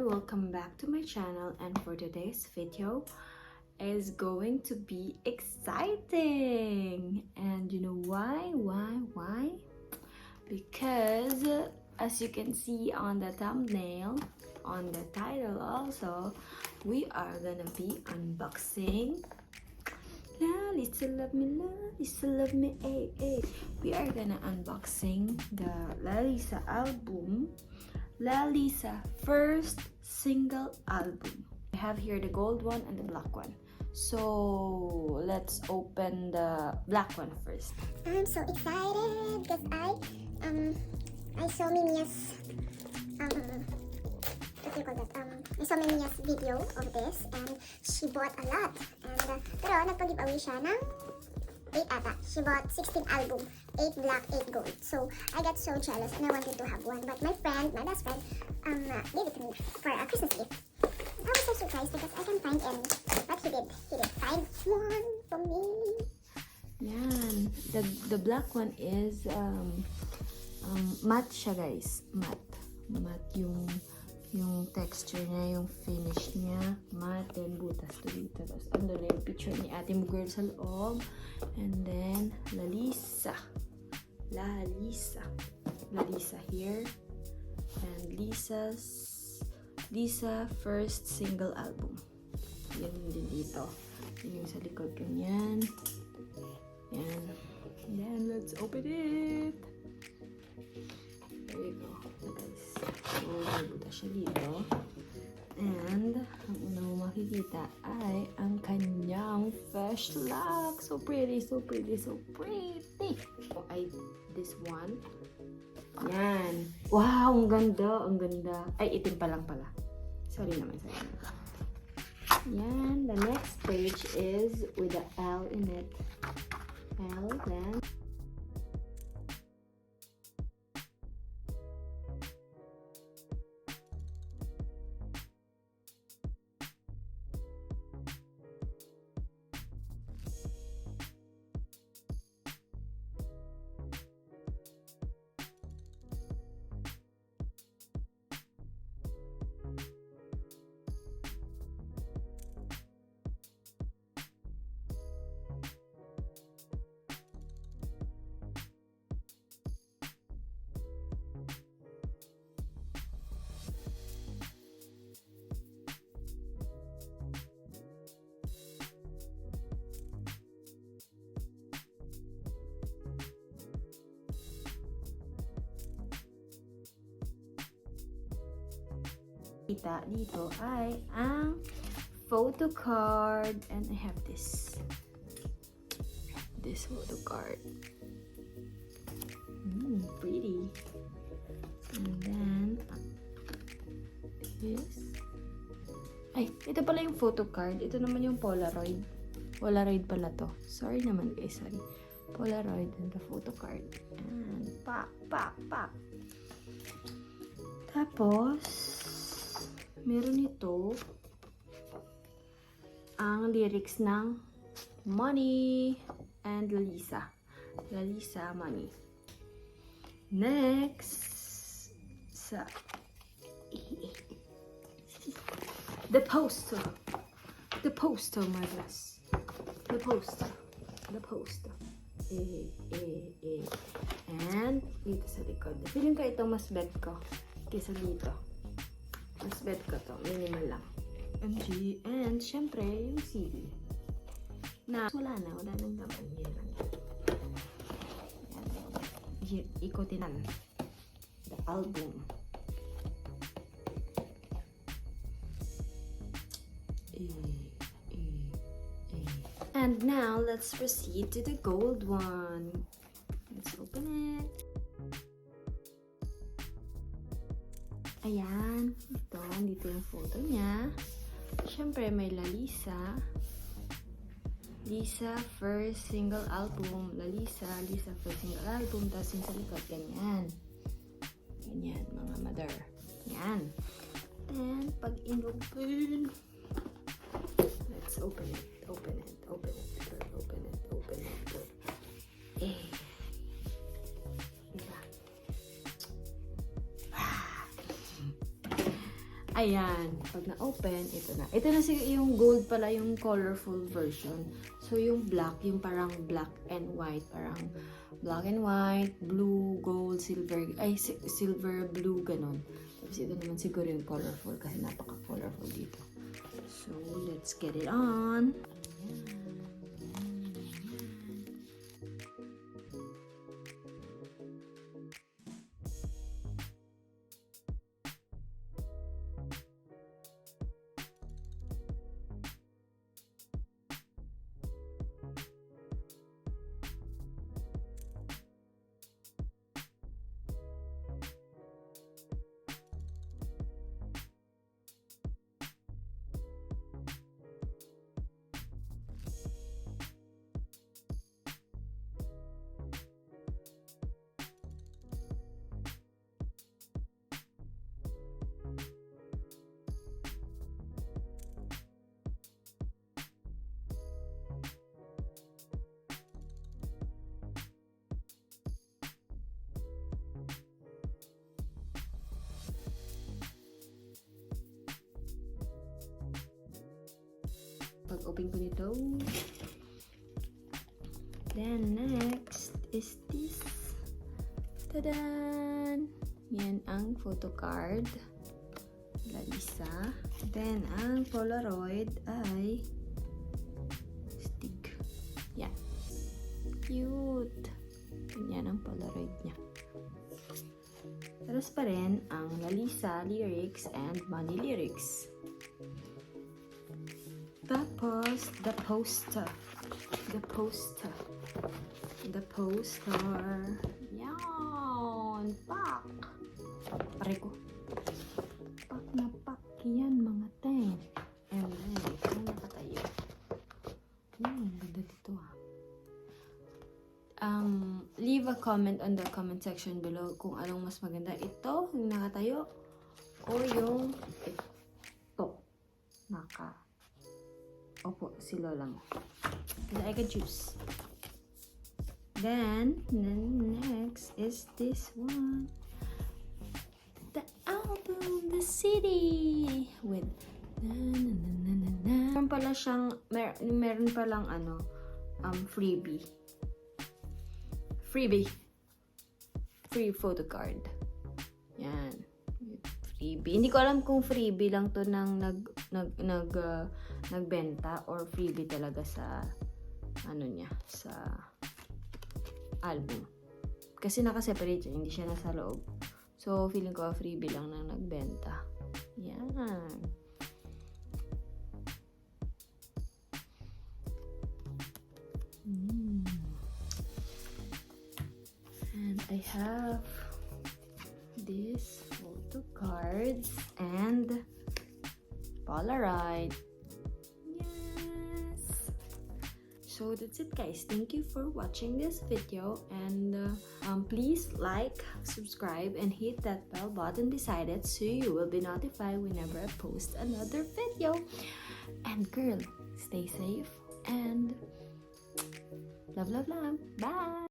welcome back to my channel, and for today's video is going to be exciting. And you know why? Because as you can see on the thumbnail, on the title also, we are gonna be unboxing Lalisa love me, Lalisa love me, we are gonna unboxing the Lalisa album, Lalisa first single album. I have here the gold one and the black one. So let's open the black one first. I'm so excited because I saw Mimia's what do you call that? I saw Mimia's video of this and she bought a lot. And pero nagpa-giveaway siya ng 8 ata. She bought 16 album, 8 black, 8 gold. So I got so jealous and I wanted to have one. But my best friend, gave it to me for a Christmas gift. I was so surprised because I can't find any. But he did find one for me. Yan. The black one is matte siya, guys. Matte yung texture niya, yung finish niya, matte, then butas to dito. Tapos andun na yung picture ni ate mo girl sa loob. And then, Lalisa here. And Lisa first single album. Yan din dito. Yan yung sa likod ganyan. Yan. Then, let's open it. There you go, guys. So, may butas siya dito. And, ang una mo makikita ay ang kanyang flashlight. So pretty, so pretty, so pretty. So, this one. Yan. Wow, ang ganda, ang ganda. Ay, itim pa lang pala. Sorry naman. Yan. The next page is with the L in it. L, then kita dito ay ang photo card, and I have this photo card. Pretty. And then this. Ay, ito pala yung photo card. Ito naman yung Polaroid. Polaroid pala to. Sorry naman guys, sorry. Polaroid and the photo card. And pak. Tapos meron ito ang lyrics ng Money and Lalisa Money. Next sa the poster my boss. The poster. And dito sa likod. Feeling ko ito mas bet ko kaysa dito. Mas bet ko to. Minimal lang. MG. And syempre, yung CD. Na wala nang laman. Yan. Ikotin na. The album. And now, let's proceed to the gold one. Let's open it. Ayan. Dito yung photo niya. Siyempre, may Lalisa first single album. Lalisa first single album. Tapos yung sa likod, ganyan. Ganyan, mga mother. Yan. Then, pag in-open, let's open it. Open it. Ayan, pag na-open, ito na. Ito na yung gold pala, yung colorful version. So, yung black, yung parang black and white. Parang black and white, blue, gold, silver, silver, blue, ganon. Tapos ito naman siguro yung colorful kasi napaka-colorful dito. So, let's get it on. Pag-open ko nito. Then, next is this. Tadan! Yan ang photo card. Lalisa. Then, ang Polaroid ay stick. Yan. Cute! Yan ang Polaroid niya. Tapos pa rin ang Lalisa lyrics and money lyrics. Tapos, the poster. Yan! Pak! Pare ko. Pak na pak yan, mga ten. And then, ito nakatayo. Ganda dito leave a comment on the comment section below kung anong mas maganda. Ito, yung nakatayo, o yung ito. Opo, si lola mo. I can choose. Then next is this one. The album, the CD with meron pala siyang meron palang freebie. Free photo card. Yan. Freebie. Hindi ko alam kung freebie lang to nang nagbenta or freebie talaga sa sa album. Kasi naka-separate siya, hindi siya nasa loob. So, feeling ko freebie lang nang nagbenta. Yan. And I have these photo cards and Polaroid. Yes. So that's it, guys. Thank you for watching this video, and please like, subscribe, and hit that bell button beside it so you will be notified whenever I post another video. And girl, stay safe and love. Bye.